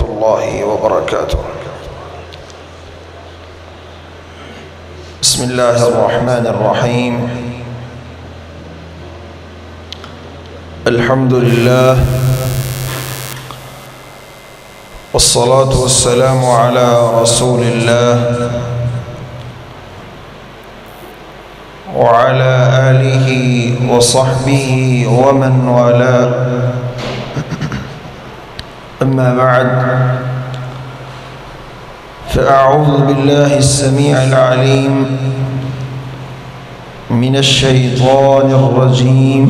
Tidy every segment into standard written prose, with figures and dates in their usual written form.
الله وبركاته. بسم الله الرحمن الرحيم. الحمد لله والصلاة والسلام على رسول الله وعلى آله وصحبه ومن والاه. أما بعد، فأعوذ بالله السميع العليم من الشيطان الرجيم.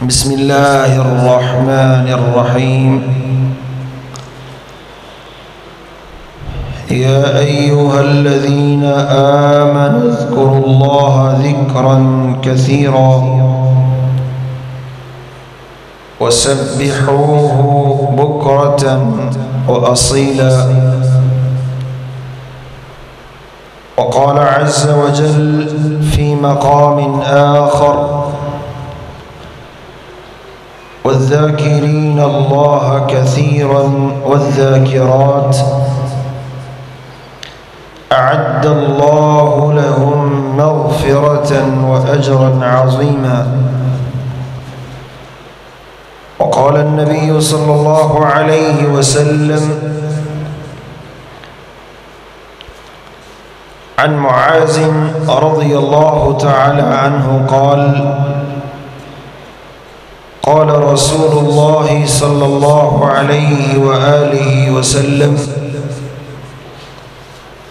بسم الله الرحمن الرحيم. يا أيها الذين آمنوا اذكروا الله ذكرا كثيرا وسبحوه بكرة وأصيلا. وقال عز وجل في مقام آخر: والذاكرين الله كثيرا والذاكرات أعد الله لهم مغفرة وأجرا عظيما. وقال النبي صلى الله عليه وسلم عن معاذ رضي الله تعالى عنه قال: قال رسول الله صلى الله عليه وآله وسلم: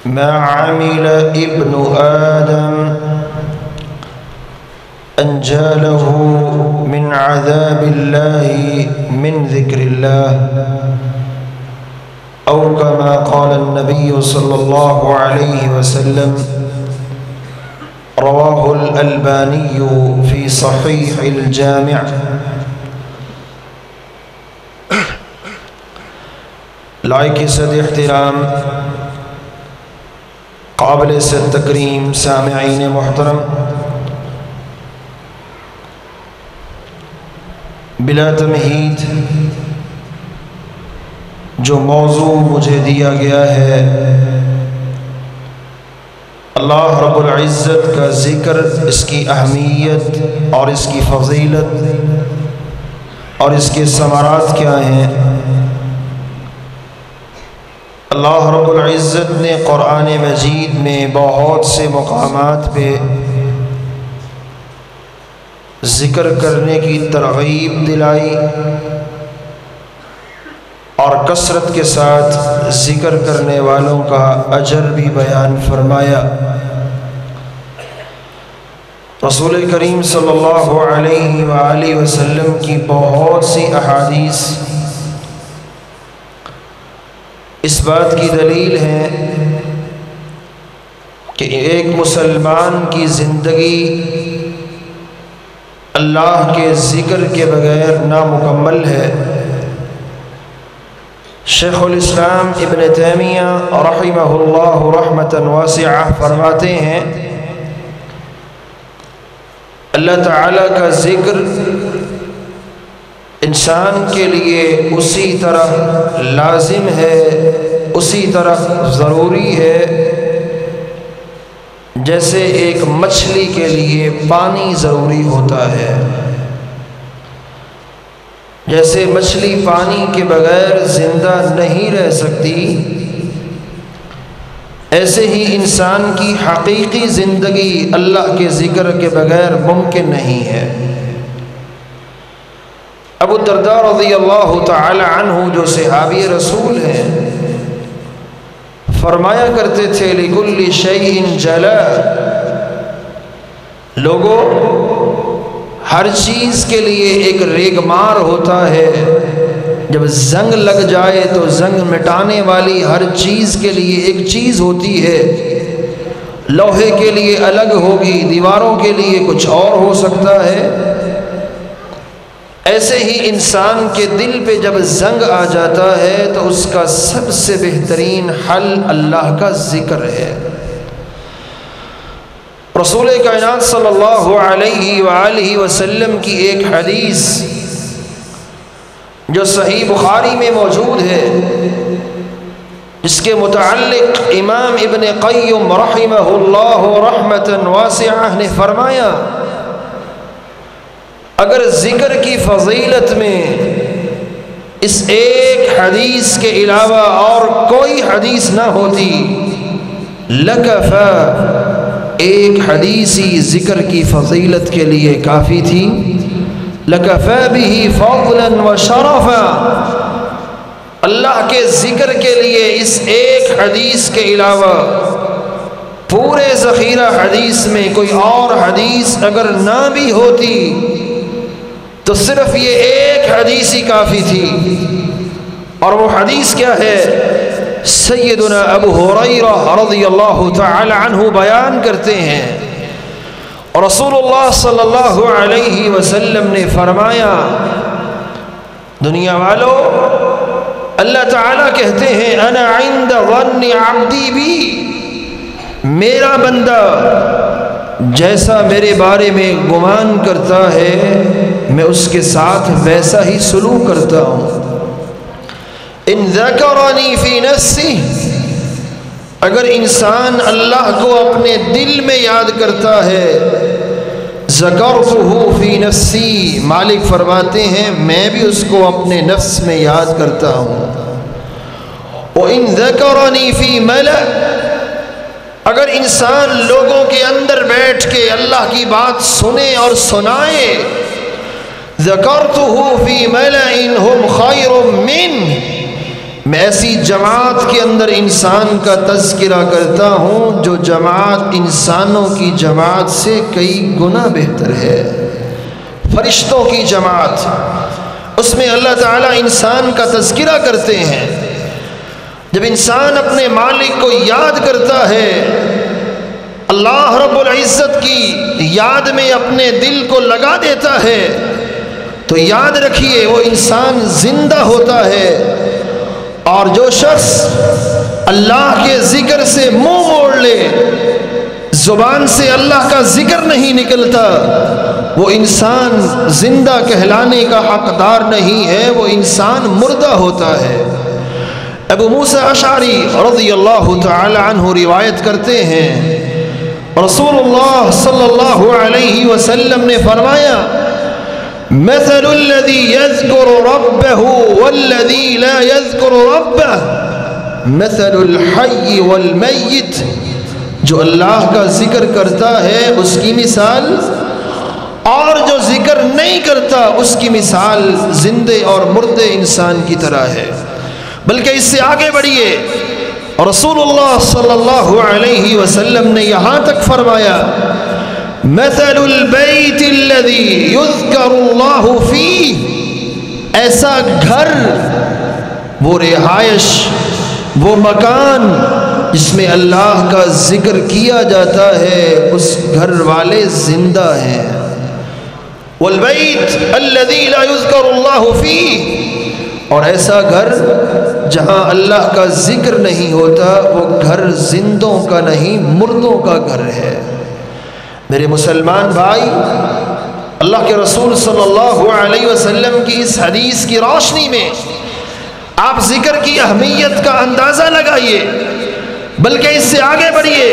ما عمل ابن آدم أنجى له من عذاب الله من ذكر الله، أو كما قال النبي صلى الله عليه وسلم. رواه الألباني في صحيح الجامع. لائق صد احترام، قابل صد تکریم سامعین محترم، بلا تمہید جو موضوع مجھے دیا گیا ہے اللہ رب العزت کا ذکر، اس کی اہمیت اور اس کی فضیلت اور اس کے ثمرات کیا ہیں، اللہ رب العزت نے قرآن مجید میں بہت سے مقامات پہ ذکر کرنے کی ترغیب دلائی اور کثرت کے ساتھ ذکر کرنے والوں کا اجر بھی بیان فرمایا۔ رسول کریم صلی اللہ علیہ وآلہ وسلم کی بہت سی احادیث اس بات کی دلیل ہے کہ ایک مسلمان کی زندگی اللہ کے ذکر کے بغیر نامکمل ہے۔ شیخ الاسلام ابن تیمیہ رحمہ اللہ رحمۃ واسعہ فرماتے ہیں اللہ تعالیٰ کا ذکر انسان کے لیے اسی طرح لازم ہے، اسی طرح ضروری ہے جیسے ایک مچھلی کے لیے پانی ضروری ہوتا ہے۔ جیسے مچھلی پانی کے بغیر زندہ نہیں رہ سکتی، ایسے ہی انسان کی حقیقی زندگی اللہ کے ذکر کے بغیر ممکن نہیں ہے۔ ابو الدرداء رضی اللہ تعالی عنہ جو صحابی رسول ہیں فرمایا کرتے تھے لِكُلِّ شَيْءٍ جَلَا، لوگوں ہر چیز کے لیے ایک ریگمار ہوتا ہے، جب زنگ لگ جائے تو زنگ مٹانے والی ہر چیز کے لیے ایک چیز ہوتی ہے، لوہے کے لیے الگ ہوگی، دیواروں کے لیے کچھ اور ہو سکتا ہے۔ ایسے ہی انسان کے دل پہ جب زنگ آ جاتا ہے تو اس کا سب سے بہترین حل اللہ کا ذکر ہے۔ رسول کائنات صلی اللہ علیہ وآلہ وسلم کی ایک حدیث جو صحیح بخاری میں موجود ہے، اس کے متعلق امام ابن قیم رحمہ اللہ رحمۃ واسعہ نے فرمایا، اگر ذکر کی فضیلت میں اس ایک حدیث کے علاوہ اور کوئی حدیث نہ ہوتی، لکفا، ایک حدیث ہی ذکر کی فضیلت کے لیے کافی تھی، لکفا بہ فضلا و شرفا، اللہ کے ذکر کے لیے اس ایک حدیث کے علاوہ پورے ذخیرہ حدیث میں کوئی اور حدیث اگر نہ بھی ہوتی تو صرف یہ ایک حدیث ہی کافی تھی۔ اور وہ حدیث کیا ہے؟ سیدنا ابو ہریرہ رضی اللہ تعالی عنہ بیان کرتے ہیں، اور رسول اللہ صلی اللہ علیہ وسلم نے فرمایا، دنیا والو، اللہ تعالیٰ کہتے ہیں انا عند ظن عبدی بی، میرا بندہ جیسا میرے بارے میں گمان کرتا ہے میں اس کے ساتھ ویسا ہی سلوک کرتا ہوں۔ ان ذکرنی فی نفسی، اگر انسان اللہ کو اپنے دل میں یاد کرتا ہے، ذکرتہ فی نفسی، مالک فرماتے ہیں میں بھی اس کو اپنے نفس میں یاد کرتا ہوں۔ وَإِن ذَكَرَنِي فِي مَلَأٍ، اگر انسان لوگوں کے اندر بیٹھ کے اللہ کی بات سنے اور سنائے، ذَكَرْتُهُ فِي مَلَئٍ هُمْ خَيْرٌ مِّنْهُ، میں ایسی جماعت کے اندر انسان کا تذکرہ کرتا ہوں جو جماعت انسانوں کی جماعت سے کئی گنا بہتر ہے۔ فرشتوں کی جماعت، اس میں اللہ تعالیٰ انسان کا تذکرہ کرتے ہیں۔ جب انسان اپنے مالک کو یاد کرتا ہے، اللہ رب العزت کی یاد میں اپنے دل کو لگا دیتا ہے، تو یاد رکھیے وہ انسان زندہ ہوتا ہے۔ اور جو شخص اللہ کے ذکر سے منہ موڑ لے، زبان سے اللہ کا ذکر نہیں نکلتا، وہ انسان زندہ کہلانے کا حقدار نہیں ہے، وہ انسان مردہ ہوتا ہے۔ ابو موسیٰ اشعری رضی اللہ تعالی عنہ روایت کرتے ہیں، رسول اللہ صلی اللہ علیہ وسلم نے فرمایا، مثل الذي يذكر ربه والذي لا يذكر ربه مثل الحي والمیت، جو اللہ کا ذکر کرتا ہے اس کی مثال اور جو ذکر نہیں کرتا اس کی مثال زندے اور مردے انسان کی طرح ہے۔ بلکہ اس سے آگے بڑھیے، رسول اللہ صلی اللہ علیہ وسلم نے یہاں تک فرمایا، مثل البیت الذی یذکر اللہ فیہ، ایسا گھر، وہ رہائش، وہ مکان جس میں اللہ کا ذکر کیا جاتا ہے، اس گھر والے زندہ ہیں۔ والبیت الذی لا یذکر اللہ فیہ، اور ایسا گھر جہاں اللہ کا ذکر نہیں ہوتا، وہ گھر زندوں کا نہیں مردوں کا گھر ہے۔ میرے مسلمان بھائی، اللہ کے رسول صلی اللہ علیہ وسلم کی اس حدیث کی روشنی میں آپ ذکر کی اہمیت کا اندازہ لگائیے، بلکہ اس سے آگے بڑھیے۔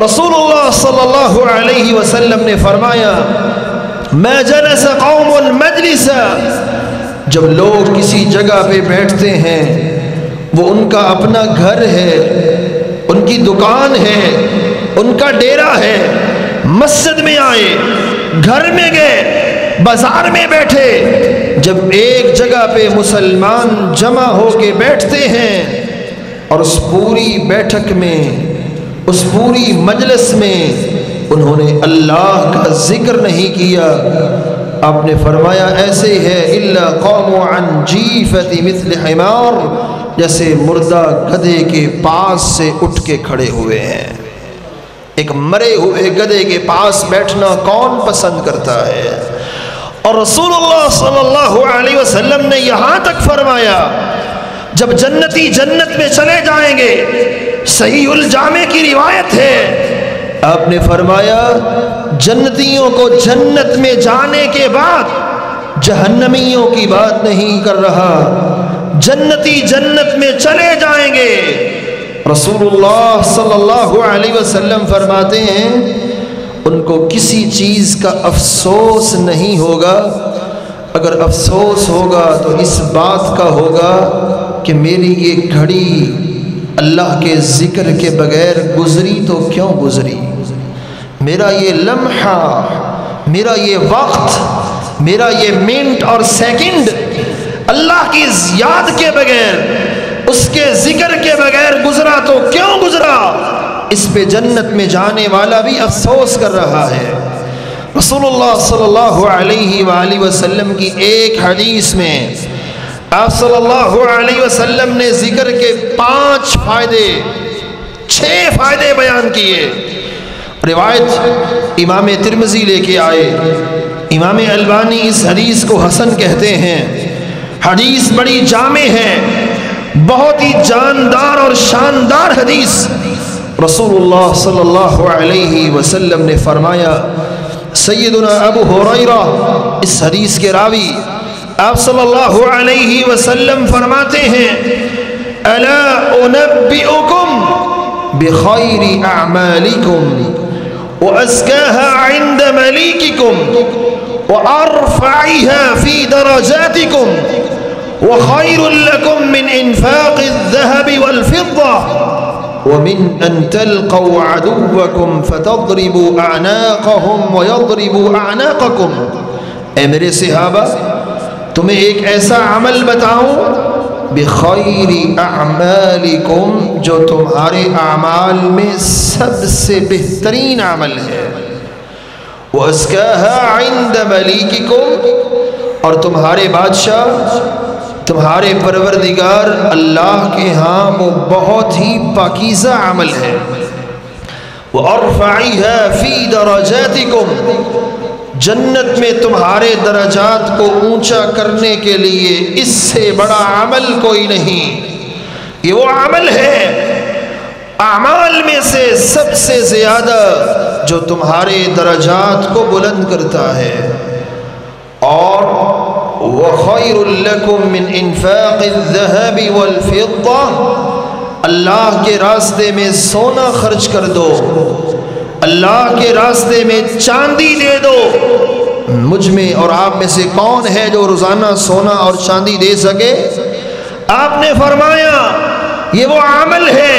رسول اللہ صلی اللہ علیہ وسلم نے فرمایا، ما جلس قوم المجلس، جب لوگ کسی جگہ پہ بیٹھتے ہیں، وہ ان کا اپنا گھر ہے، ان کی دکان ہے، ان کا ڈیرا ہے، مسجد میں آئے، گھر میں گئے، بازار میں بیٹھے، جب ایک جگہ پہ مسلمان جمع ہو کے بیٹھتے ہیں اور اس پوری بیٹھک میں، اس پوری مجلس میں انہوں نے اللہ کا ذکر نہیں کیا، آپ نے فرمایا ایسے ہے الا قاموا عن جیفۃ مثل حمار، جیسے مردہ گدھے کے پاس سے اٹھ کے کھڑے ہوئے ہیں۔ ایک مرے ہوئے گدھے کے پاس بیٹھنا کون پسند کرتا ہے؟ اور رسول اللہ صلی اللہ علیہ وسلم نے یہاں تک فرمایا، جب جنتی جنت میں چلے جائیں گے، صحیح الجامع کی روایت ہے، آپ نے فرمایا جنتیوں کو جنت میں جانے کے بعد جہنمیوں کی بات نہیں کر رہا، جنتی جنت میں چلے جائیں گے۔ رسول اللہ صلی اللہ علیہ وسلم فرماتے ہیں ان کو کسی چیز کا افسوس نہیں ہوگا، اگر افسوس ہوگا تو اس بات کا ہوگا کہ میری یہ گھڑی اللہ کے ذکر کے بغیر گزری تو کیوں گزری، میرا یہ لمحہ، میرا یہ وقت، میرا یہ منٹ اور سیکنڈ اللہ کی یاد کے بغیر، اس کے ذکر کے بغیر گزرا تو کیوں گزرا، اس پہ جنت میں جانے والا بھی افسوس کر رہا ہے۔ رسول اللہ صلی اللہ علیہ وآلہ وسلم کی ایک حدیث میں آپ صلی اللہ علیہ وسلم نے ذکر کے 5 فائدے، 6 فائدے بیان کیے۔ روایت امام ترمذی لے کے آئے، امام البانی اس حدیث کو حسن کہتے ہیں۔ حدیث بڑی جامع ہے، بہت ہی جاندار اور شاندار حدیث۔ رسول اللہ صلی اللہ علیہ وسلم نے فرمایا، سیدنا ابو ہریرہ اس حدیث کے راوی، آپ صلی اللہ علیہ وسلم فرماتے ہیں، الا انبئکم بخیر اعمالکم وازکاها عند ملیککم وارفعها فی درجاتکم وخیر لکم من انفاق الذهب والفضة ومن ان تلقوا عدوکم فتضربوا اعناقهم ويضربوا اعناقکم۔ اے میرے صحابہ، تمہیں ایک ایسا عمل بتاؤں، بخیر اعمالکم، جو تمہارے اعمال میں سب سے بہترین عمل ہے، وازکاها عند ملیککم، اور تمہارے بادشاہ، تمہارے پروردگار اللہ کے ہاں وہ بہت ہی پاکیزہ عمل ہے، وارفعیها فی درجاتکم، جنت میں تمہارے درجات کو اونچا کرنے کے لیے اس سے بڑا عمل کوئی نہیں۔ یہ وہ عمل ہے اعمال میں سے سب سے زیادہ جو تمہارے درجات کو بلند کرتا ہے، اور وَخَيْرٌ لَكُم مِّنْ إِنفَاقِ الذَّهَبِ وَالْفِضَّةِ، اللہ کے راستے میں سونا خرچ کر دو، اللہ کے راستے میں چاندی دے دو۔ مجھ میں اور آپ میں سے کون ہے جو روزانہ سونا اور چاندی دے سکے؟ آپ نے فرمایا یہ وہ عمل ہے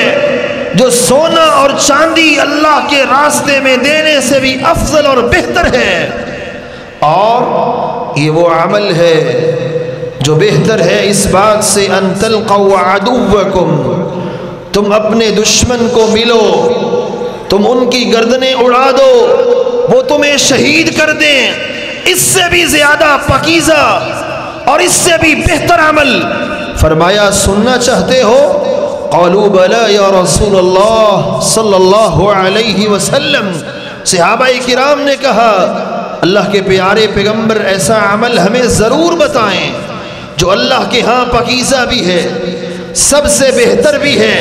جو سونا اور چاندی اللہ کے راستے میں دینے سے بھی افضل اور بہتر ہے، اور یہ وہ عمل ہے جو بہتر ہے اس بات سے، ان تلقوا عدوکم، تم اپنے دشمن کو ملو، تم ان کی گردنیں اڑا دو، وہ تمہیں شہید کر دیں، اس سے بھی زیادہ پاکیزہ اور اس سے بھی بہتر عمل۔ فرمایا سننا چاہتے ہو؟ قالوا بلا یا رسول اللہ صلی اللہ علیہ وسلم۔ صحابہ کرام نے کہا اللہ کے پیارے پیغمبر ایسا عمل ہمیں ضرور بتائیں جو اللہ کے ہاں پاکیزہ بھی ہے، سب سے بہتر بھی ہے،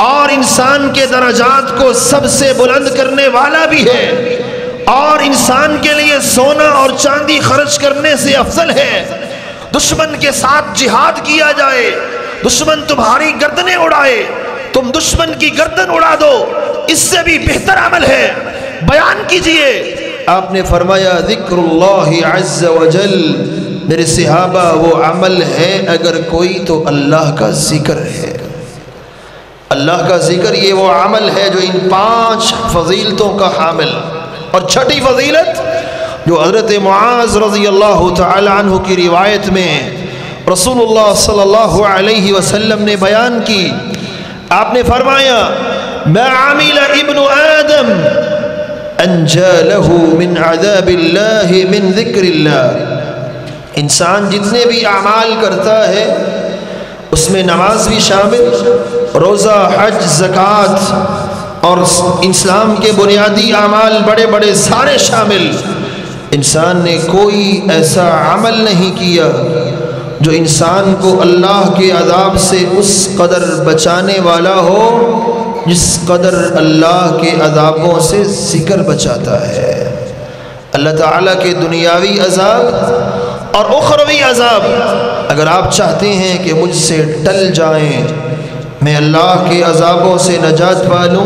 اور انسان کے درجات کو سب سے بلند کرنے والا بھی ہے، اور انسان کے لیے سونا اور چاندی خرچ کرنے سے افضل ہے۔ دشمن کے ساتھ جہاد کیا جائے، دشمن تمہاری گردنیں اڑائے، تم دشمن کی گردن اڑا دو، اس سے بھی بہتر عمل ہے، بیان کیجئے۔ آپ نے فرمایا ذکر اللہ عز وجل، میرے صحابہ وہ عمل ہے اگر کوئی تو اللہ کا ذکر ہے، اللہ کا ذکر یہ وہ عمل ہے جو ان 5 فضیلتوں کا حامل۔ اور چھٹی فضیلت جو حضرت معاذ رضی اللہ تعالی عنہ کی روایت میں رسول اللہ صلی اللہ علیہ وسلم نے بیان کی، آپ نے فرمایا ما عمل ابن آدم انجا له من عذاب اللہ من ذکر اللہ۔ انسان جتنے بھی اعمال کرتا ہے اس میں نماز بھی شامل، روزہ، حج، زکوٰۃ اور اسلام کے بنیادی اعمال بڑے بڑے سارے شامل۔ انسان نے کوئی ایسا عمل نہیں کیا جو انسان کو اللہ کے عذاب سے اس قدر بچانے والا ہو جس قدر اللہ کے عذابوں سے ذکر بچاتا ہے۔ اللہ تعالیٰ کے دنیاوی عذاب اور اخروی عذاب۔ اگر آپ چاہتے ہیں کہ مجھ سے ٹل جائیں، میں اللہ کے عذابوں سے نجات پالوں،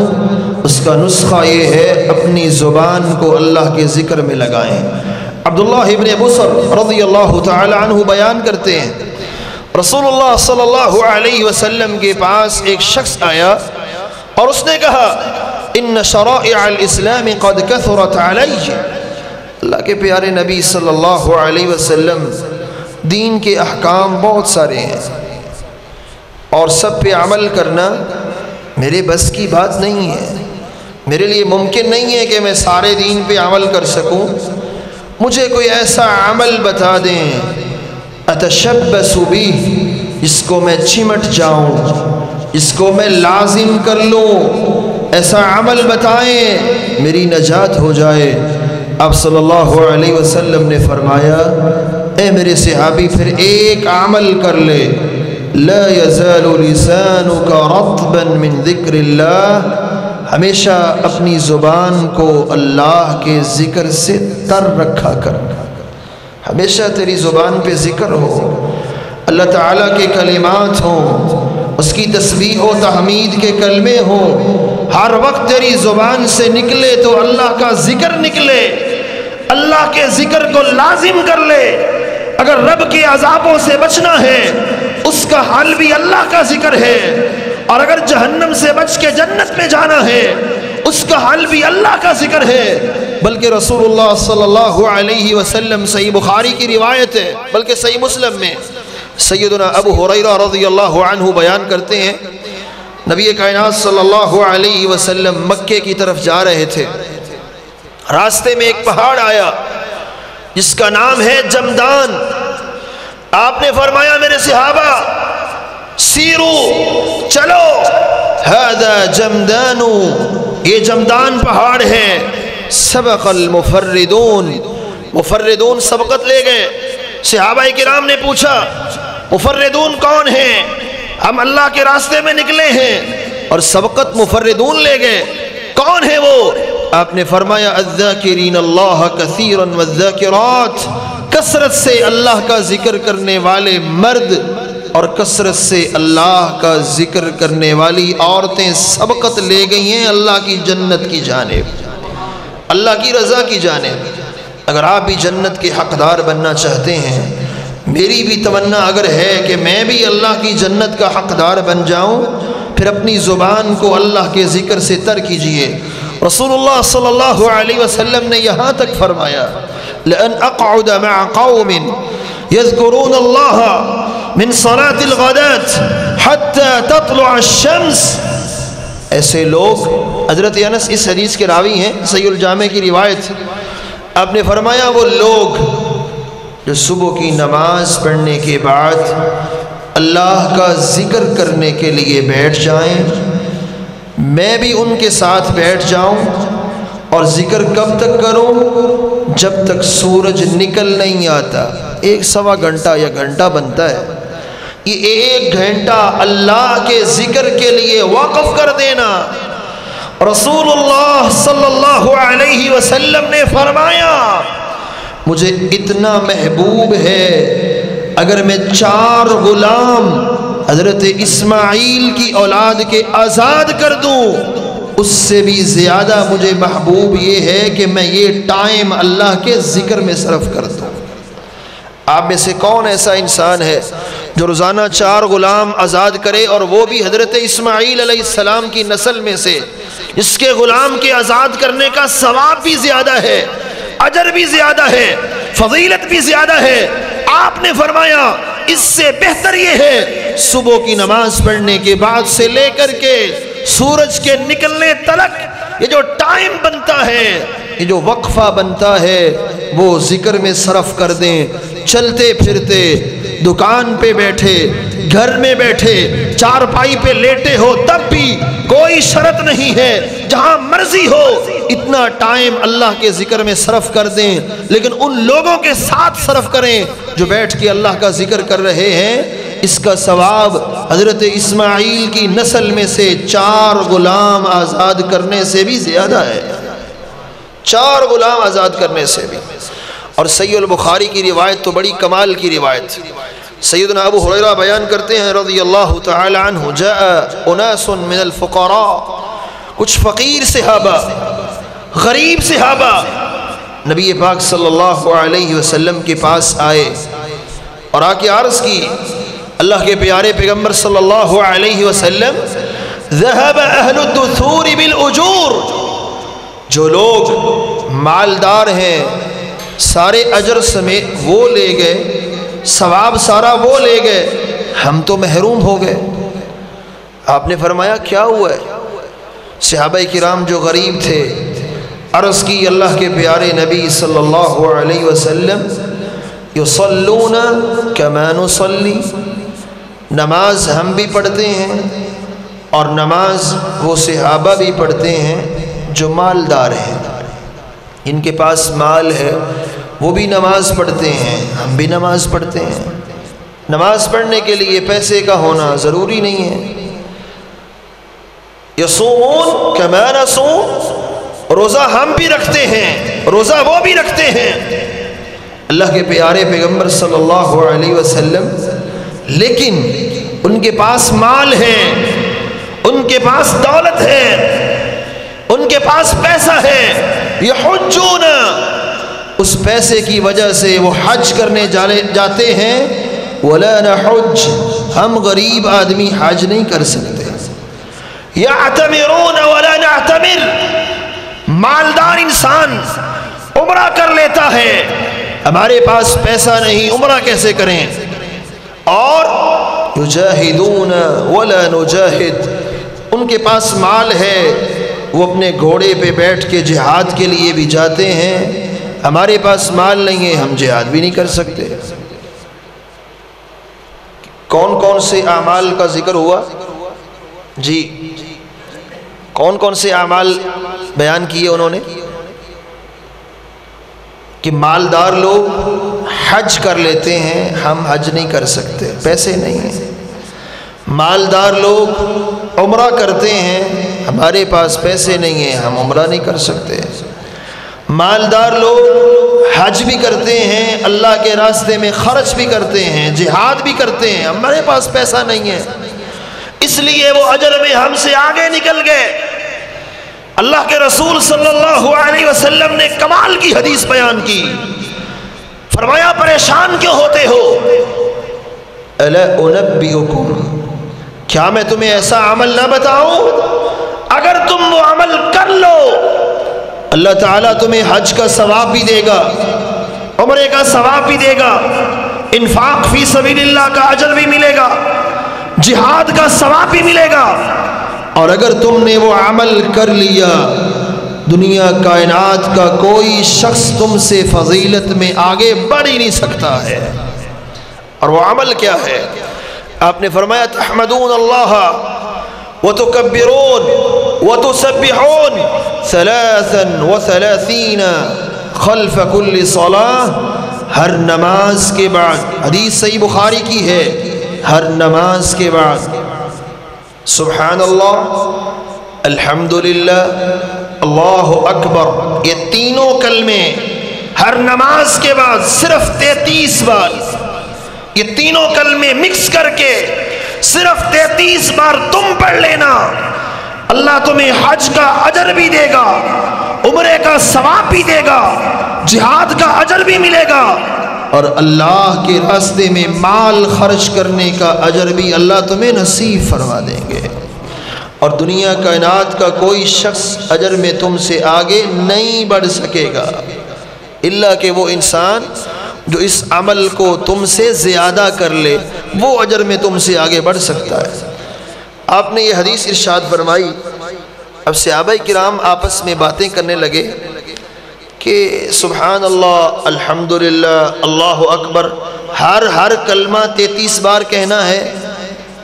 اس کا نسخہ یہ ہے اپنی زبان کو اللہ کے ذکر میں لگائیں۔ عبداللہ ابن بصر رضی اللہ تعالی عنہ بیان کرتے ہیں، رسول اللہ صلی اللہ علیہ وسلم کے پاس ایک شخص آیا اور اس نے کہا ان شرائع الاسلام قد کثرت علی۔ اللہ کے پیارے نبی صلی اللہ علیہ وسلم، دین کے احکام بہت سارے ہیں اور سب پہ عمل کرنا میرے بس کی بات نہیں ہے، میرے لیے ممکن نہیں ہے کہ میں سارے دین پہ عمل کر سکوں، مجھے کوئی ایسا عمل بتا دیں اتشبث بہ، جس کو میں چمٹ جاؤں، جس کو میں لازم کر لوں، ایسا عمل بتائیں میری نجات ہو جائے۔ آپ صلی اللہ علیہ وسلم نے فرمایا اے میرے صحابی پھر ایک عمل کر لے، لا یزال لسانک رطبا من ذکر اللہ، ہمیشہ اپنی زبان کو اللہ کے ذکر سے تر رکھا کر، ہمیشہ تیری زبان پہ ذکر ہو، اللہ تعالیٰ کے کلمات ہوں، اس کی تسبیح و تحمید کے کلمے ہوں، ہر وقت تیری زبان سے نکلے تو اللہ کا ذکر نکلے، اللہ کے ذکر کو لازم کر لے۔ اگر رب کے عذابوں سے بچنا ہے اس کا حل بھی اللہ کا ذکر ہے، اور اگر جہنم سے بچ کے جنت میں جانا ہے اس کا حل بھی اللہ کا ذکر ہے۔ بلکہ رسول اللہ صلی اللہ علیہ وسلم، صحیح بخاری کی روایت ہے بلکہ صحیح مسلم میں، سیدنا ابو ہریرہ رضی اللہ عنہ بیان کرتے ہیں نبی کائنات صلی اللہ علیہ وسلم مکے کی طرف جا رہے تھے، راستے میں ایک پہاڑ آیا جس کا نام ہے جمدان۔ آپ نے فرمایا میرے صحابہ سیرو، چلو، ھذا جمدان، یہ جمدان پہاڑ ہے۔ سبق المفردون، مفردون سبقت لے گئے۔ صحابہ کرام نے پوچھا مفردون کون ہیں؟ ہم اللہ کے راستے میں نکلے ہیں اور سبقت مفردون لے گئے، کون ہے وہ؟ آپ نے فرمایا الذاکرین اللہ کثیرا والذاکرات، کثرت سے اللہ کا ذکر کرنے والے مرد اور کثرت سے اللہ کا ذکر کرنے والی عورتیں سبقت لے گئی ہیں اللہ کی جنت کی جانب، اللہ کی رضا کی جانب۔ اگر آپ بھی جنت کے حقدار بننا چاہتے ہیں، میری بھی تمنا اگر ہے کہ میں بھی اللہ کی جنت کا حقدار بن جاؤں، پھر اپنی زبان کو اللہ کے ذکر سے تر کیجئے۔ رسول اللہ صلی اللہ علیہ وسلم نے یہاں تک فرمایا لَأَنْ أَقْعُدَ مَعَ قَوْمٍ يَذْكُرُونَ اللَّهَ مِنْ صَلَاةِ الْغَدَاةِ حَتَّى تَطْلُعَ الشَّمْسِ، ایسے لوگ، حضرت انس اس حدیث کے راوی ہیں، صحیح الجامع کی روایت، آپ نے فرمایا وہ لوگ جو صبح کی نماز پڑھنے کے بعد اللہ کا ذکر کرنے کے لیے بیٹھ جائیں، میں بھی ان کے ساتھ بیٹھ جاؤں، اور ذکر کب تک کروں؟ جب تک سورج نکل نہیں آتا۔ 1.25 گھنٹہ یا گھنٹہ بنتا ہے، یہ 1 گھنٹہ اللہ کے ذکر کے لیے وقف کر دینا۔ رسول اللہ صلی اللہ علیہ وسلم نے فرمایا مجھے اتنا محبوب ہے اگر میں 4 غلام حضرت اسماعیل کی اولاد کے آزاد کر دوں، اس سے بھی زیادہ مجھے محبوب یہ ہے کہ میں یہ ٹائم اللہ کے ذکر میں صرف کر دوں۔ آپ میں سے کون ایسا انسان ہے جو روزانہ 4 غلام آزاد کرے، اور وہ بھی حضرت اسماعیل علیہ السلام کی نسل میں سے، جس کے غلام کے آزاد کرنے کا ثواب بھی زیادہ ہے، اجر بھی زیادہ ہے، فضیلت بھی زیادہ ہے۔ آپ نے فرمایا اس سے بہتر یہ ہے صبح کی نماز پڑھنے کے بعد سے لے کر کے سورج کے نکلنے تلک یہ جو ٹائم بنتا ہے، یہ جو وقفہ بنتا ہے، وہ ذکر میں صرف کر دیں۔ چلتے پھرتے، دکان پہ بیٹھے، گھر میں بیٹھے، چارپائی پہ لیٹے ہو، تب بھی کوئی شرط نہیں ہے، جہاں مرضی ہو اتنا ٹائم اللہ کے ذکر میں صرف کر دیں، لیکن ان لوگوں کے ساتھ صرف کریں جو بیٹھ کے اللہ کا ذکر کر رہے ہیں۔ اس کا ثواب حضرت اسماعیل کی نسل میں سے 4 غلام آزاد کرنے سے بھی زیادہ ہے، 4 غلام آزاد کرنے سے بھی۔ اور صحیح البخاری کی روایت تو بڑی کمال کی روایت. سیدنا ابو ہریرہ بیان کرتے ہیں رضی اللہ تعالی عنہ، جاء اناس من الفقراء، کچھ فقیر صحابہ، غریب صحابہ نبی پاک صلی اللہ علیہ وسلم کے پاس آئے اور آ کے عرض کی، اللہ کے پیارے پیغمبر صلی اللہ علیہ وسلم، ذهب اہل الدثور بالاجور، جو لوگ مالدار ہیں سارے اجر سمیت وہ لے گئے، ثواب سارا وہ لے گئے، ہم تو محروم ہو گئے. آپ نے فرمایا کیا ہوا ہے؟ صحابہ کرام جو غریب تھے عرض کی، اللہ کے پیارے نبی صلی اللہ علیہ وسلم، یصلون کما نصلی، نماز ہم بھی پڑھتے ہیں اور نماز وہ صحابہ بھی پڑھتے ہیں جو مالدار ہیں، ان کے پاس مال ہے وہ بھی نماز پڑھتے ہیں، ہم بھی نماز پڑھتے ہیں. نماز پڑھنے کے لیے پیسے کا ہونا ضروری نہیں ہے. یصومون کما نصوم، روزہ ہم بھی رکھتے ہیں، روزہ وہ بھی رکھتے ہیں. اللہ کے پیارے پیغمبر صلی اللہ علیہ وسلم، لیکن ان کے پاس مال ہے، ان کے پاس دولت ہے، ان کے پاس پیسہ ہے، یحجون، اس پیسے کی وجہ سے وہ حج کرنے جاتے ہیں. ولا نحج، ہم غریب آدمی حج نہیں کر سکتے. یعتمرون ولا نعتمر، مالدار انسان عمرہ کر لیتا ہے، ہمارے پاس پیسہ نہیں، عمرہ کیسے کریں. اور یجاہدون ولا نجاہد، ان کے پاس مال ہے، وہ اپنے گھوڑے پہ بیٹھ کے جہاد کے لیے بھی جاتے ہیں، ہمارے پاس مال نہیں ہے، ہم جہاد بھی نہیں کر سکتے. کون کون سے اعمال کا ذکر ہوا؟ جی کون کون سے اعمال بیان کیے انہوں نے؟ کہ مالدار لوگ حج کر لیتے ہیں، ہم حج نہیں کر سکتے، پیسے نہیں ہیں. مالدار لوگ عمرہ کرتے ہیں، ہمارے پاس پیسے نہیں ہیں، ہم عمرہ نہیں کر سکتے. مالدار لوگ حج بھی کرتے ہیں، اللہ کے راستے میں خرچ بھی کرتے ہیں، جہاد بھی کرتے ہیں، ہمارے پاس پیسہ نہیں ہے، اس لیے وہ اجر میں ہم سے آگے نکل گئے. اللہ کے رسول صلی اللہ علیہ وسلم نے کمال کی حدیث بیان کی، فرمایا پریشان کیوں ہوتے ہو؟ الا انبئکم، کیا میں تمہیں ایسا عمل نہ بتاؤں؟ اگر تم وہ عمل کر لو اللہ تعالیٰ تمہیں حج کا ثواب بھی دے گا، عمرے کا ثواب بھی دے گا، انفاق فی سبیل اللہ کا اجر بھی ملے گا، جہاد کا ثواب بھی ملے گا. اور اگر تم نے وہ عمل کر لیا، دنیا کائنات کا کوئی شخص تم سے فضیلت میں آگے بڑھ ہی نہیں سکتا ہے. اور وہ عمل کیا ہے؟ آپ نے فرمایا تحمدون اللہ وتکبرون وتسبحون 33 خلف كل صلاة، ہر نماز کے بعد، حدیث صحیح بخاری کی ہے، ہر نماز کے بعد سبحان اللہ، الحمدللہ، اللہ اکبر، یہ تینوں کلمے ہر نماز کے بعد صرف 33 بار، یہ تینوں کلمے مکس کر کے صرف 33 بار تم پڑھ لینا، اللہ تمہیں حج کا اجر بھی دے گا، عمرے کا ثواب بھی دے گا، جہاد کا اجر بھی ملے گا، اور اللہ کے راستے میں مال خرچ کرنے کا اجر بھی اللہ تمہیں نصیب فرما دیں گے. اور دنیا کائنات کا کوئی شخص اجر میں تم سے آگے نہیں بڑھ سکے گا، الا کہ وہ انسان جو اس عمل کو تم سے زیادہ کر لے، وہ اجر میں تم سے آگے بڑھ سکتا ہے. آپ نے یہ حدیث ارشاد فرمائی. اب صحابہ کرام آپس میں باتیں کرنے لگے کہ سبحان اللہ، الحمدللہ، اللہ اکبر، ہر کلمہ 33 بار کہنا ہے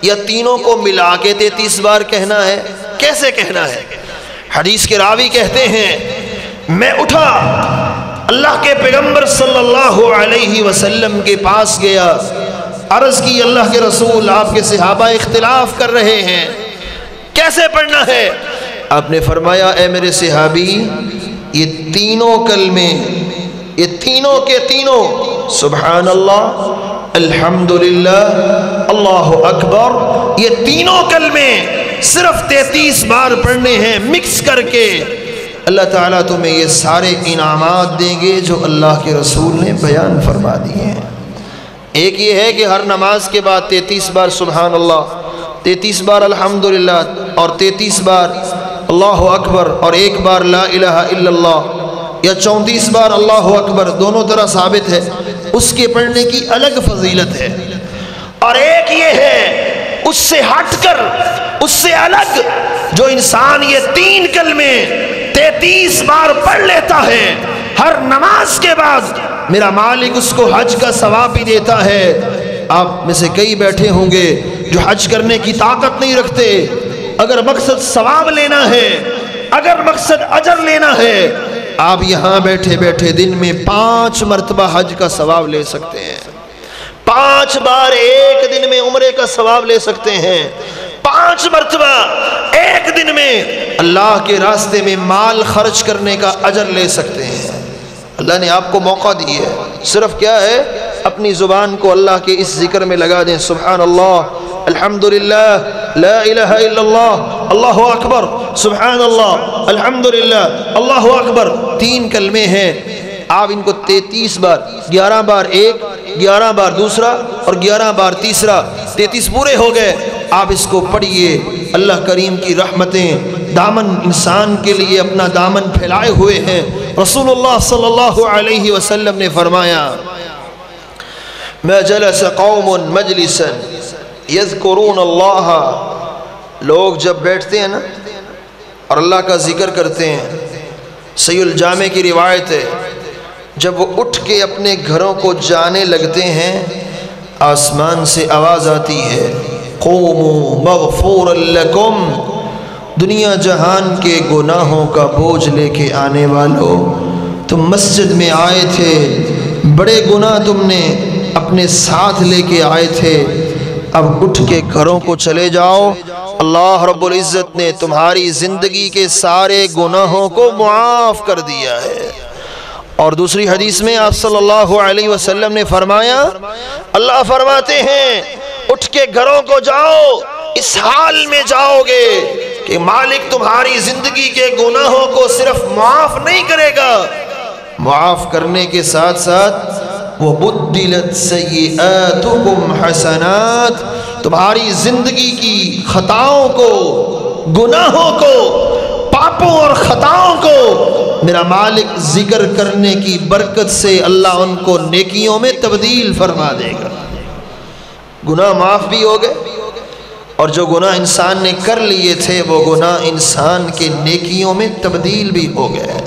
یا تینوں کو ملا کے 33 بار کہنا ہے؟ کیسے کہنا ہے؟ حدیث کے راوی کہتے ہیں میں اٹھا، اللہ کے پیغمبر صلی اللہ علیہ وسلم کے پاس گیا، عرض کی اللہ کے رسول آپ کے صحابہ اختلاف کر رہے ہیں، کیسے پڑھنا ہے؟ آپ نے فرمایا اے میرے صحابی، یہ تینوں کلمے یہ تینوں کے تینوں سبحان اللہ، الحمدللہ، اللہ اکبر، یہ تینوں کلمے صرف 33 بار پڑھنے ہیں مکس کر کے۔ اللہ تعالیٰ تمہیں یہ سارے انعامات دیں گے جو اللہ کے رسول نے بیان فرما دیے ہیں۔ ایک یہ ہے کہ ہر نماز کے بعد 33 بار سبحان اللہ، 33 بار الحمدللہ، اور 33 بار اللہ اکبر، اور ایک بار لا الہ الا اللہ، یا 34 بار اللہ اکبر، دونوں طرح ثابت ہے، اس کے پڑھنے کی الگ فضیلت ہے۔ اور ایک یہ ہے اس سے ہٹ کر، اس سے الگ، جو انسان یہ 3 کلمے 33 بار پڑھ لیتا ہے ہر نماز کے بعد، میرا مالک اس کو حج کا ثواب بھی دیتا ہے۔ آپ میں سے کئی بیٹھے ہوں گے جو حج کرنے کی طاقت نہیں رکھتے، اگر مقصد ثواب لینا ہے، اگر مقصد اجر لینا ہے، آپ یہاں بیٹھے بیٹھے دن میں 5 مرتبہ حج کا ثواب لے سکتے ہیں، 5 بار ایک دن میں عمرے کا ثواب لے سکتے ہیں، 5 مرتبہ ایک دن میں اللہ کے راستے میں مال خرچ کرنے کا اجر لے سکتے ہیں۔ اللہ نے آپ کو موقع دی ہے، صرف کیا ہے، اپنی زبان کو اللہ کے اس ذکر میں لگا دیں، سبحان اللہ، الحمدللہ، لا الہ الا اللہ، اللہ اکبر، سبحان اللہ، الحمدللہ، اللہ اکبر، 3 کلمے ہیں، آپ ان کو 33 بار، 11 بار ایک، 11 بار دوسرا، اور 11 بار تیسرا، 33 پورے ہو گئے۔ آپ اس کو پڑھیے، اللہ کریم کی رحمتیں دامن انسان کے لیے اپنا دامن پھیلائے ہوئے ہیں۔ رسول اللہ صلی اللہ علیہ وسلم نے فرمایا، ما جلس قوم مجلسا یذکرون اللہ، لوگ جب بیٹھتے ہیں نا اور اللہ کا ذکر کرتے ہیں، صحیح الجامع کی روایت ہے، جب وہ اٹھ کے اپنے گھروں کو جانے لگتے ہیں، آسمان سے آواز آتی ہے، قوموا مغفورا لکم، دنیا جہان کے گناہوں کا بوجھ لے کے آنے والوں، تم مسجد میں آئے تھے، بڑے گناہ تم نے اپنے ساتھ لے کے آئے تھے، اب اٹھ کے گھروں کو چلے جاؤ، اللہ رب العزت نے تمہاری زندگی کے سارے گناہوں کو معاف کر دیا ہے۔ اور دوسری حدیث میں آپ صلی اللہ علیہ وسلم نے فرمایا، اللہ فرماتے ہیں اٹھ کے گھروں کو جاؤ، اس حال میں جاؤ گے کہ مالک تمہاری زندگی کے گناہوں کو صرف معاف نہیں کرے گا، معاف کرنے کے ساتھ ساتھ وَبُدِّلَتْ سَيِّئَاتُكُمْ حَسَنَاتٍ، تمہاری زندگی کی خطاؤں کو، گناہوں کو، پاپوں اور خطاؤں کو میرا مالک ذکر کرنے کی برکت سے اللہ ان کو نیکیوں میں تبدیل فرما دے گا۔ گناہ معاف بھی ہو گئے، اور جو گناہ انسان نے کر لیے تھے وہ گناہ انسان کے نیکیوں میں تبدیل بھی ہو گئے،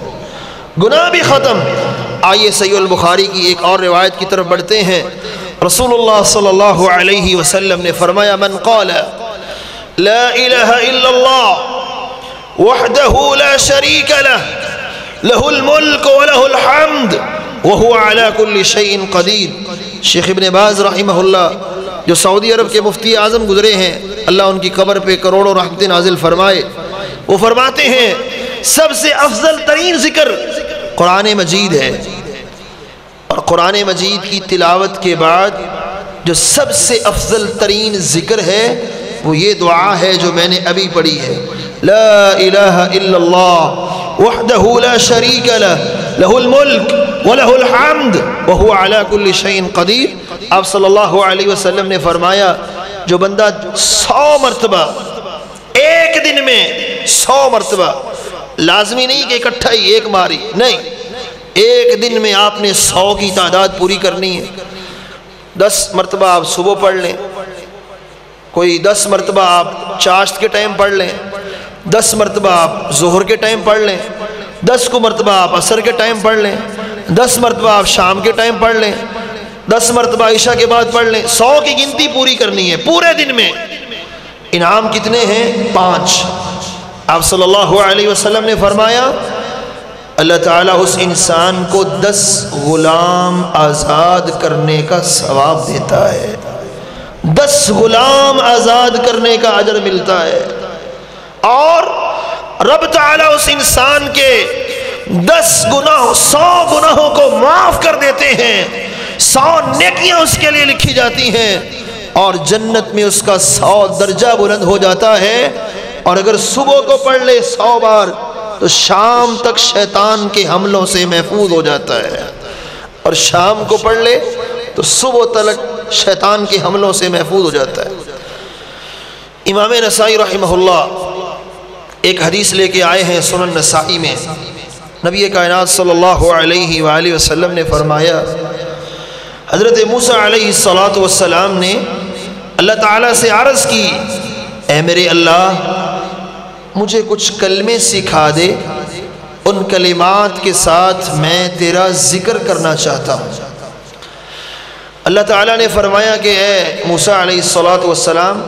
گناہ بھی ختم۔ آئیے صحیح البخاری کی ایک اور روایت کی طرف بڑھتے ہیں۔ رسول اللہ صلی اللہ علیہ وسلم نے فرمایا، من قال لا الہ الا اللہ وحدہ لا شریک لہ لہ الملک ولہ الحمد وہو علی کل شیء قدیر۔ شیخ ابن باز رحمہ اللہ جو سعودی عرب کے مفتی اعظم گزرے ہیں، اللہ ان کی قبر پہ کروڑوں رحمتیں نازل فرمائے، وہ فرماتے ہیں سب سے افضل ترین ذکر قرآن مجید ہے، اور قرآن مجید کی تلاوت کے بعد جو سب سے افضل ترین ذکر ہے وہ یہ دعا ہے جو میں نے ابھی پڑھی ہے، لا الہ الا اللہ وحدہ لا شریک لہ لہ الملک ولہ الحمد وہو علی کل شیء قدیر۔ آپ صلی اللہ علیہ وسلم نے فرمایا جو بندہ 100 مرتبہ ایک دن میں 100 مرتبہ، لازمی نہیں کہ اکٹھا ہی ایک ماری، نہیں، ایک دن میں آپ نے 100 کی تعداد پوری کرنی ہے۔ 10 مرتبہ آپ صبح پڑھ لیں، کوئی 10 مرتبہ آپ چاشت کے ٹائم پڑھ لیں، 10 مرتبہ آپ ظہر کے ٹائم پڑھ لیں، 10 کو مرتبہ آپ عصر کے ٹائم پڑھ لیں، 10 مرتبہ آپ شام کے ٹائم پڑھ لیں، 10 مرتبہ عشاء کے بعد پڑھ لیں، 100 کی گنتی پوری کرنی ہے پورے دن میں۔ انعام کتنے ہیں؟ 5۔ آپ صلی اللہ علیہ وسلم نے فرمایا اللہ تعالیٰ اس انسان کو 10 غلام آزاد کرنے کا ثواب دیتا ہے، 10 غلام آزاد کرنے کا اجر ملتا ہے، اور رب تعالیٰ اس انسان کے 10 گناہ 100 گناہوں کو معاف کر دیتے ہیں، 100 نیکیاں اس کے لیے لکھی جاتی ہیں، اور جنت میں اس کا 100 درجہ بلند ہو جاتا ہے۔ اور اگر صبح کو پڑھ لے 100 بار تو شام تک شیطان کے حملوں سے محفوظ ہو جاتا ہے، اور شام کو پڑھ لے تو صبح تلک شیطان کے حملوں سے محفوظ ہو جاتا ہے۔ امام نسائی رحمہ اللہ ایک حدیث لے کے آئے ہیں سنن نسائی میں، نبی کائنات صلی اللہ علیہ وآلہ وسلم نے فرمایا، حضرت موسیٰ علیہ السلام نے اللہ تعالیٰ سے عرض کی، اے میرے اللہ مجھے کچھ کلمے سکھا دے، ان کلمات کے ساتھ میں تیرا ذکر کرنا چاہتا ہوں۔ اللہ تعالیٰ نے فرمایا کہ اے موسیٰ علیہ السلام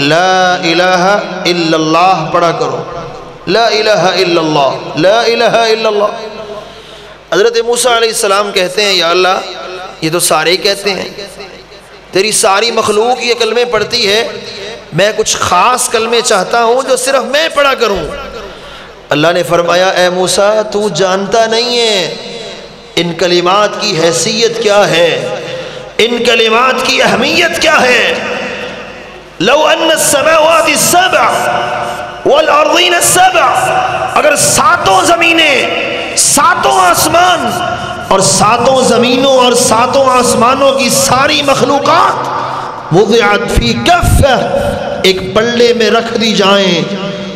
لا الہ الا اللہ پڑھا کرو، لا الہ الا اللہ، لا الہ الا اللہ۔ حضرت موسیٰ علیہ السلام کہتے ہیں یا اللہ یہ تو سارے ہی کہتے ہیں، تیری ساری مخلوق یہ کلمے پڑھتی ہے، میں کچھ خاص کلمے چاہتا ہوں جو صرف میں پڑھا کروں۔ اللہ نے فرمایا اے موسیٰ تو جانتا نہیں ہے ان کلمات کی حیثیت کیا ہے، ان کلمات کی اہمیت کیا ہے۔ لو ان السماوات السبع والارضین السبع، اگر 7 زمینیں، 7 آسمان اور 7 زمینوں اور 7 آسمانوں کی ساری مخلوقات وضعت فی کفہ، ایک پلڑے میں رکھ دی جائیں،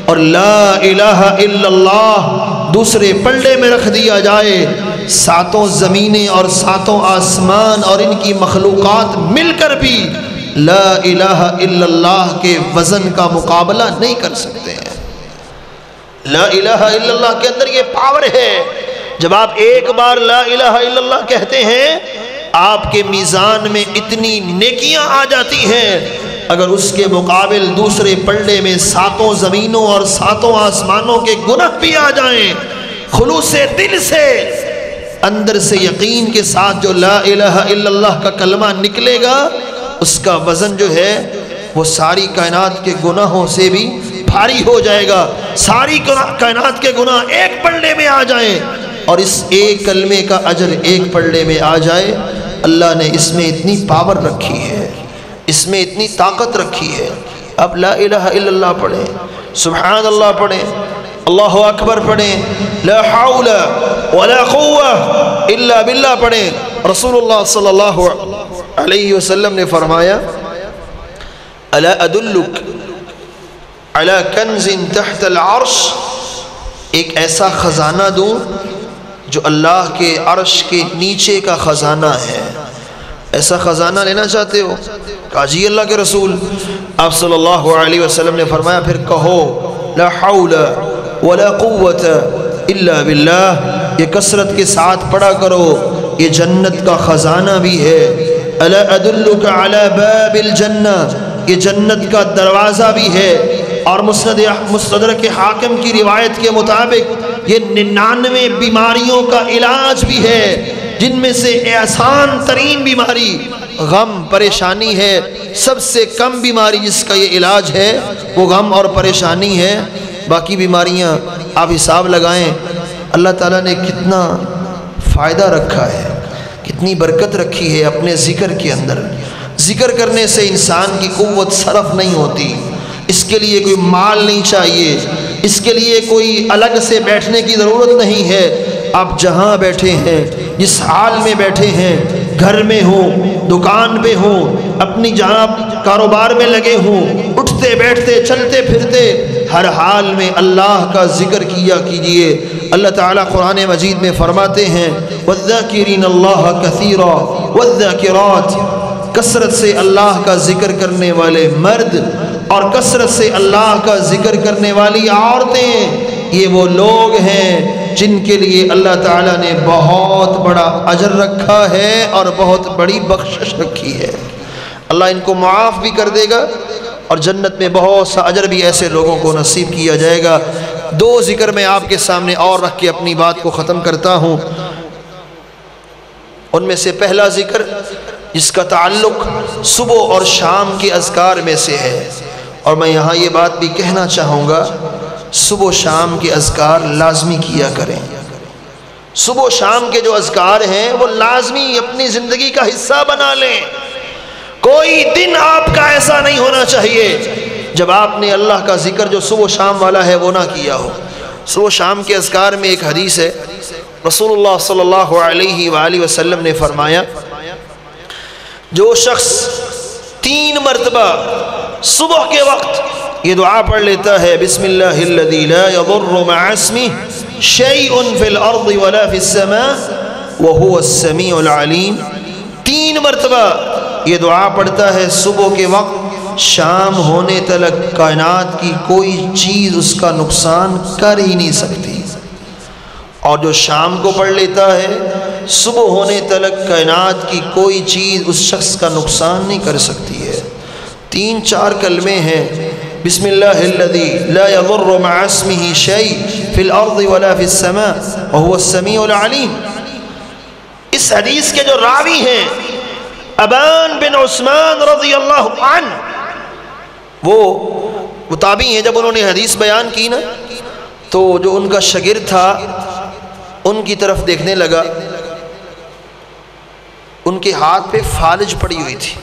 اور لا الہ الا اللہ دوسرے پلڑے میں رکھ دیا جائے، 7 زمینیں اور 7 آسمان اور ان کی مخلوقات مل کر بھی لا الہ الا اللہ کے وزن کا مقابلہ نہیں کر سکتے ہیں۔ لا الہ الا اللہ کے اندر یہ پاور ہے، جب آپ ایک بار لا الہ الا اللہ کہتے ہیں آپ کے میزان میں اتنی نیکیاں آ جاتی ہیں، اگر اس کے مقابل دوسرے پلڑے میں 7 زمینوں اور 7 آسمانوں کے گناہ بھی آ جائیں، خلوص دل سے اندر سے یقین کے ساتھ جو لا الہ الا اللہ کا کلمہ نکلے گا، اس کا وزن جو ہے وہ ساری کائنات کے گناہوں سے بھی بھاری ہو جائے گا۔ ساری کائنات کے گناہ ایک پلڑے میں آ جائیں اور اس ایک کلمے کا اجر ایک پلڑے میں آ جائے۔ اللہ نے اس میں اتنی پاور رکھی ہے، اس میں اتنی طاقت رکھی ہے۔ اب لا الہ الا اللہ پڑھیں، سبحان اللہ پڑھیں، اللہ اکبر پڑھیں، لا حول ولا قوة الا باللہ پڑھیں۔ رسول اللہ صلی اللہ علیہ وسلم نے فرمایا الا ادلک علی کنز تحت العرش، ایک ایسا خزانہ دوں جو اللہ کے عرش کے نیچے کا خزانہ ہے۔ ایسا خزانہ لینا چاہتے ہو؟ کہا جی اللہ کے رسول۔ آپ صلی اللہ علیہ وسلم نے فرمایا پھر کہو لا حول ولا قوة الا باللہ، یہ کثرت کے ساتھ پڑھا کرو، یہ جنت کا خزانہ بھی ہے۔ الا ادلک علی باب الجنہ، یہ جنت کا دروازہ بھی ہے۔ اور مستدرک حاکم کی روایت کے مطابق یہ 99 بیماریوں کا علاج بھی ہے، جن میں سے آسان ترین بیماری غم پریشانی ہے۔ سب سے کم بیماری جس کا یہ علاج ہے وہ غم اور پریشانی ہے۔ باقی بیماریاں آپ حساب لگائیں، اللہ تعالیٰ نے کتنا فائدہ رکھا ہے، کتنی برکت رکھی ہے اپنے ذکر کے اندر۔ ذکر کرنے سے انسان کی قوت صرف نہیں ہوتی، اس کے لیے کوئی مال نہیں چاہیے، اس کے لیے کوئی الگ سے بیٹھنے کی ضرورت نہیں ہے۔ آپ جہاں بیٹھے ہیں، جس حال میں بیٹھے ہیں، گھر میں ہوں، دکان پہ ہوں، اپنی جہاں کاروبار میں لگے ہوں، اٹھتے بیٹھتے چلتے پھرتے ہر حال میں اللہ کا ذکر کیا کیجئے۔ اللہ تعالیٰ قرآن مجید میں فرماتے ہیں وَالذَّاكِرِينَ اللَّهَ كَثِيرًا وَالذَّاكِرَاتِ، کثرت سے اللہ کا ذکر کرنے والے مرد اور کثرت سے اللہ کا ذکر کرنے والی عورتیں، یہ وہ لوگ ہیں جن کے لیے اللہ تعالیٰ نے بہت بڑا اجر رکھا ہے اور بہت بڑی بخشش رکھی ہے۔ اللہ ان کو معاف بھی کر دے گا اور جنت میں بہت سا اجر بھی ایسے لوگوں کو نصیب کیا جائے گا۔ 2 ذکر میں آپ کے سامنے اور رکھ کے اپنی بات کو ختم کرتا ہوں۔ ان میں سے پہلا ذکر جس کا تعلق صبح اور شام کے اذکار میں سے ہے، اور میں یہاں یہ بات بھی کہنا چاہوں گا صبح و شام کے اذکار لازمی کیا کریں، صبح و شام کے جو اذکار ہیں وہ لازمی اپنی زندگی کا حصہ بنا لیں۔ کوئی دن آپ کا ایسا نہیں ہونا چاہیے جب آپ نے اللہ کا ذکر جو صبح و شام والا ہے وہ نہ کیا ہو۔ صبح و شام کے اذکار میں ایک حدیث ہے، رسول اللہ صلی اللہ علیہ وآلہ وسلم نے فرمایا، جو شخص 3 مرتبہ صبح کے وقت یہ دعا پڑھ لیتا ہے، بسم اللہ الذی لا یضر مع اسمہ شیء فی الارض ولا فی السماء وہو السمیع العلیم، 3 مرتبہ یہ دعا پڑھتا ہے صبح کے وقت، شام ہونے تلک کائنات کی کوئی چیز اس کا نقصان کر ہی نہیں سکتی، اور جو شام کو پڑھ لیتا ہے صبح ہونے تلک کائنات کی کوئی چیز اس شخص کا نقصان نہیں کر سکتی ہے۔ 3-4 کلمے ہیں، بسم اللہ الذی لا یضر مع اسمہ شیء فی الارض ولا فی السماء وہو السمیع العلیم۔ اس حدیث کے جو راوی ہیں ابان بن عثمان رضی اللہ عنہ، وہ تابعی ہیں، جب انہوں نے حدیث بیان کی نا تو جو ان کا شاگرد تھا ان کی طرف دیکھنے لگا، ان کے ہاتھ پہ فالج پڑی ہوئی تھی،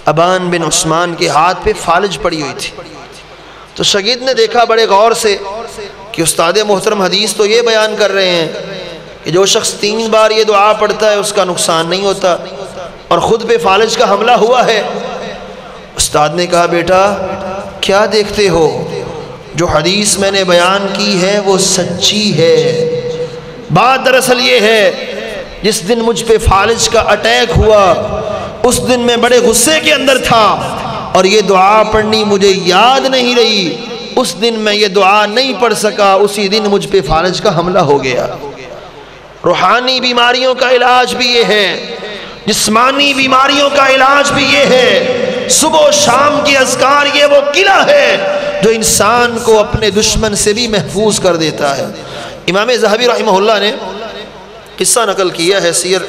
ابان بن عثمان کے ہاتھ پہ فالج پڑی ہوئی تھی۔ تو شاگرد نے دیکھا بڑے غور سے کہ استاد محترم حدیث تو یہ بیان کر رہے ہیں کہ جو شخص 3 بار یہ دعا پڑھتا ہے اس کا نقصان نہیں ہوتا، اور خود پہ فالج کا حملہ ہوا ہے۔ استاد نے کہا، بیٹا کیا دیکھتے ہو؟ جو حدیث میں نے بیان کی ہے وہ سچی ہے۔ بات دراصل یہ ہے، جس دن مجھ پہ فالج کا اٹیک ہوا اس دن میں بڑے غصے کے اندر تھا اور یہ دعا پڑھنی مجھے یاد نہیں رہی، اس دن میں یہ دعا نہیں پڑھ سکا، اسی دن مجھ پہ فالج کا حملہ ہو گیا۔ روحانی بیماریوں کا علاج بھی یہ ہے، جسمانی بیماریوں کا علاج بھی یہ ہے، صبح و شام کے اذکار یہ وہ قلعہ ہے جو انسان کو اپنے دشمن سے بھی محفوظ کر دیتا ہے۔ امام ذہبی رحمہ اللہ نے قصہ نقل کیا ہے سیر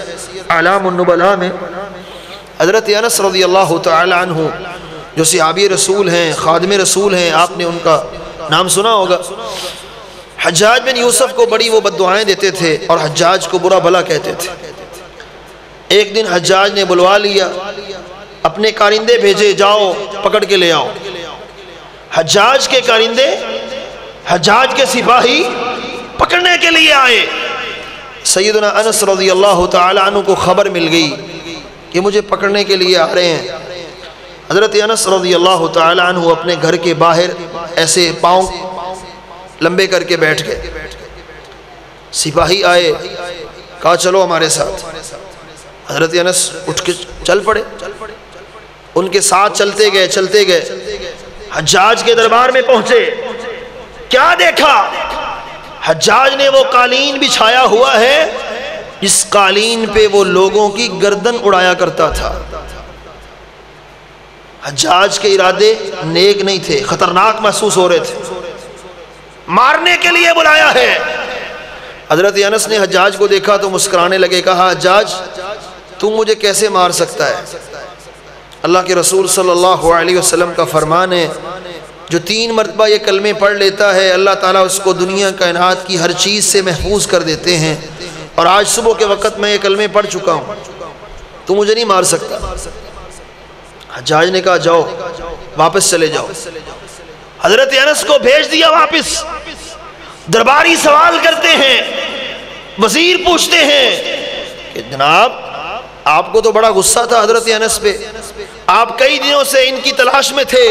اعلام النبلاء میں، حضرت انس رضی اللہ تعالی عنہ جو صحابی رسول ہیں، خادم رسول ہیں، آپ نے ان کا نام سنا ہوگا۔ حجاج بن یوسف کو بڑی وہ بددعائیں دیتے تھے اور حجاج کو برا بھلا کہتے تھے۔ ایک دن حجاج نے بلوا لیا، اپنے کارندے بھیجے، جاؤ پکڑ کے لے آؤ۔ حجاج کے کارندے، حجاج کے سپاہی پکڑنے کے لیے آئے۔ سیدنا انس رضی اللہ تعالی عنہ کو خبر مل گئی کہ مجھے پکڑنے کے لیے آ رہے ہیں۔ حضرت انس رضی اللہ تعالی عنہ اپنے گھر کے باہر ایسے پاؤں لمبے کر کے بیٹھ گئے۔ سپاہی آئے، کہا چلو ہمارے ساتھ۔ حضرت انس اٹھ کے چل پڑے، ان کے ساتھ چلتے گئے۔ حجاج کے دربار میں پہنچے، کیا دیکھا؟ حجاج نے وہ قالین بچھایا ہوا ہے جس قالین پہ وہ لوگوں کی گردن اڑایا کرتا تھا۔ حجاج کے ارادے نیک نہیں تھے، خطرناک محسوس ہو رہے تھے، مارنے کے لیے بلایا ہے۔ حضرت انس نے حجاج کو دیکھا تو مسکرانے لگے، کہا حجاج تم مجھے کیسے مار سکتا ہے؟ اللہ کے رسول صلی اللہ علیہ وسلم کا فرمان ہے، جو 3 مرتبہ یہ کلمے پڑھ لیتا ہے اللہ تعالیٰ اس کو دنیا کائنات کی ہر چیز سے محفوظ کر دیتے ہیں، اور آج صبح کے وقت میں یہ کلمے پڑھ چکا ہوں، تو مجھے نہیں مار سکتا۔ حجاج نے کہا جاؤ واپس چلے جاؤ۔ حضرت انس کو بھیج دیا واپس۔ درباری سوال کرتے ہیں، وزیر پوچھتے ہیں کہ جناب آپ کو تو بڑا غصہ تھا حضرت انس پہ، آپ کئی دنوں سے ان کی تلاش میں تھے،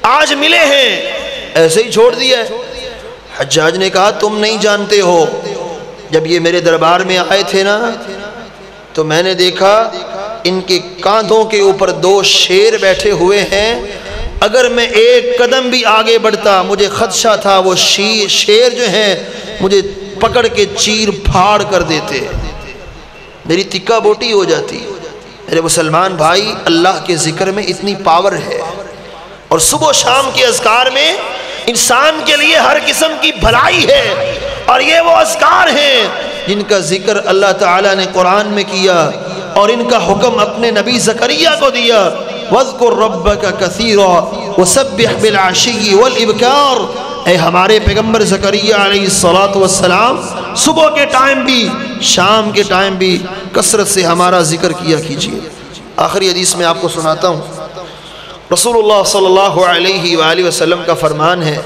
آج ملے ہیں، ایسے ہی چھوڑ دیا ہے؟ حجاج نے کہا تم نہیں جانتے ہو، جب یہ میرے دربار میں آئے تھے نا تو میں نے دیکھا ان کے کاندھوں کے اوپر 2 شیر بیٹھے ہوئے ہیں، اگر میں ایک قدم بھی آگے بڑھتا مجھے خدشہ تھا وہ شیر جو ہیں مجھے پکڑ کے چیر پھاڑ کر دیتے، میری تکہ بوٹی ہو جاتی۔ میرے مسلمان بھائی، اللہ کے ذکر میں اتنی پاور ہے، اور صبح و شام کے اذکار میں انسان کے لیے ہر قسم کی بھلائی ہے، اور یہ وہ اذکار ہیں جن کا ذکر اللہ تعالیٰ نے قرآن میں کیا اور ان کا حکم اپنے نبی زکریا کو دیا، وَاذْكُرْ رَبَّكَ كَثِيرًا وَسَبِّحْ بِالْعَشِيِّ وَالْإِبْكَارِ، اے ہمارے پیغمبر زکریا علیہ السلام صبح کے ٹائم بھی شام کے ٹائم بھی کثرت سے ہمارا ذکر کیا کیجیے۔ آخری حدیث میں آپ کو سناتا ہوں، رسول اللہ صلی اللہ علیہ وآلہ وسلم کا فرمان ہے،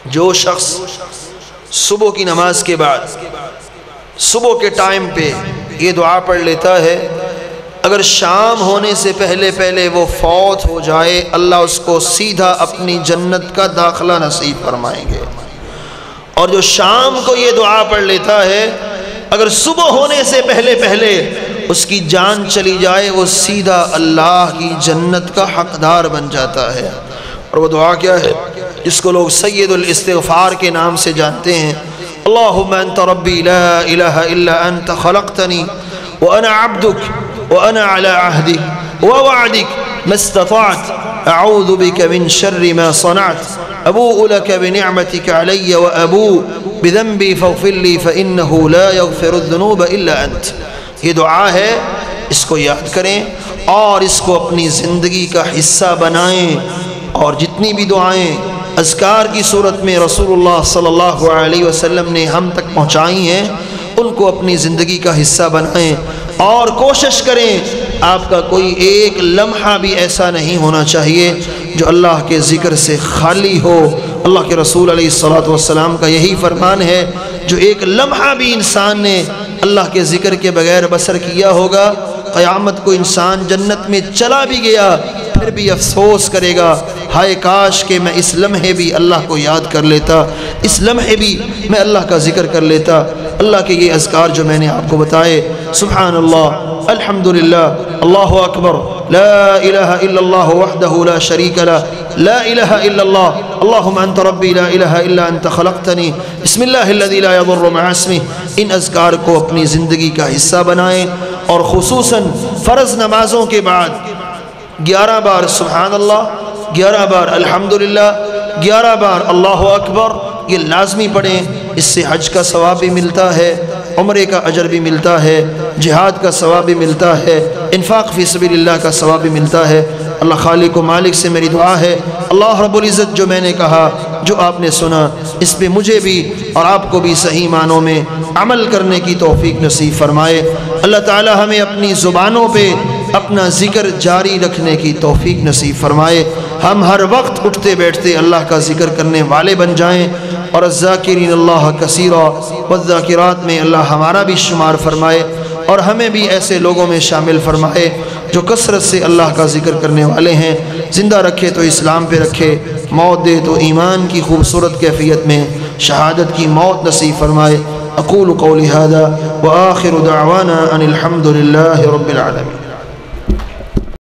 جو شخص صبح کی نماز کے بعد صبح کے ٹائم پہ یہ دعا پڑھ لیتا ہے، اگر شام ہونے سے پہلے وہ فوت ہو جائے اللہ اس کو سیدھا اپنی جنت کا داخلہ نصیب فرمائیں گے۔ اور جو شام کو یہ دعا پڑھ لیتا ہے، اگر صبح ہونے سے پہلے اس کی جان چلی جائے وہ سیدھا اللہ کی جنت کا حقدار بن جاتا ہے۔ اور وہ دعا کیا ہے جس کو لوگ سید الاستغفار کے نام سے جانتے ہیں؟ اللہم انت ربی لا الہ الا انت خلقتنی وانا عبدک وانا على عہدک ووعدک ما استطعت اعوذ بک من شر ما صنعت ابوء لک بنعمتک علی وابوء بذنبی فاغفر لی فانہ لا یغفر الذنوب الا انت۔ یہ دعا ہے، اس کو یاد کریں اور اس کو اپنی زندگی کا حصہ بنائیں، اور جتنی بھی دعائیں اذکار کی صورت میں رسول اللہ صلی اللہ علیہ وسلم نے ہم تک پہنچائی ہیں ان کو اپنی زندگی کا حصہ بنائیں، اور کوشش کریں آپ کا کوئی ایک لمحہ بھی ایسا نہیں ہونا چاہیے جو اللہ کے ذکر سے خالی ہو۔ اللہ کے رسول علیہ السلام کا یہی فرمان ہے، جو ایک لمحہ بھی انسان نے اللہ کے ذکر کے بغیر بسر کیا ہوگا، قیامت کو انسان جنت میں چلا بھی گیا پھر بھی افسوس کرے گا، ہائے کاش کہ میں اس لمحے بھی اللہ کو یاد کر لیتا، اس لمحے بھی میں اللہ کا ذکر کر لیتا۔ اللہ کے یہ اذکار جو میں نے آپ کو بتائے، سبحان اللہ، الحمدللہ، اللہ اکبر، لا الہ الا اللہ وحدہ لا شریک لہ، لا الہ الا اللہ، اللہم انت ربی لا الہ الا انت خلقتنی، بسم اللہ الذی لا یضر مع اسمہ، ان اذکار کو اپنی زندگی کا حصہ بنائیں، اور خصوصاً فرض نمازوں کے بعد 11 بار سبحان اللہ، 11 بار الحمدللہ، 11 بار اللہ اکبر، یہ لازمی پڑھیں۔ اس سے حج کا ثواب بھی ملتا ہے، عمرے کا اجر بھی ملتا ہے، جہاد کا ثواب بھی ملتا ہے، انفاق فی سبیل اللہ کا ثواب بھی ملتا ہے۔ اللہ خالق و مالک سے میری دعا ہے، اللہ رب العزت جو میں نے کہا، جو آپ نے سنا، اس پہ مجھے بھی اور آپ کو بھی صحیح معنوں میں عمل کرنے کی توفیق نصیب فرمائے۔ اللہ تعالی ہمیں اپنی زبانوں پہ اپنا ذکر جاری رکھنے کی توفیق نصیب فرمائے، ہم ہر وقت اٹھتے بیٹھتے اللہ کا ذکر کرنے والے بن جائیں، اور الذاکرین اللہ کثیرا والذاکرات میں اللہ ہمارا بھی شمار فرمائے، اور ہمیں بھی ایسے لوگوں میں شامل فرمائے جو کثرت سے اللہ کا ذکر کرنے والے ہیں۔ زندہ رکھے تو اسلام پہ رکھے، موت دے تو ایمان کی خوبصورت کیفیت میں شہادت کی موت نصیب فرمائے۔ اقول قولی ھذا وآخر دعوانا ان الحمد للہ رب العالمین۔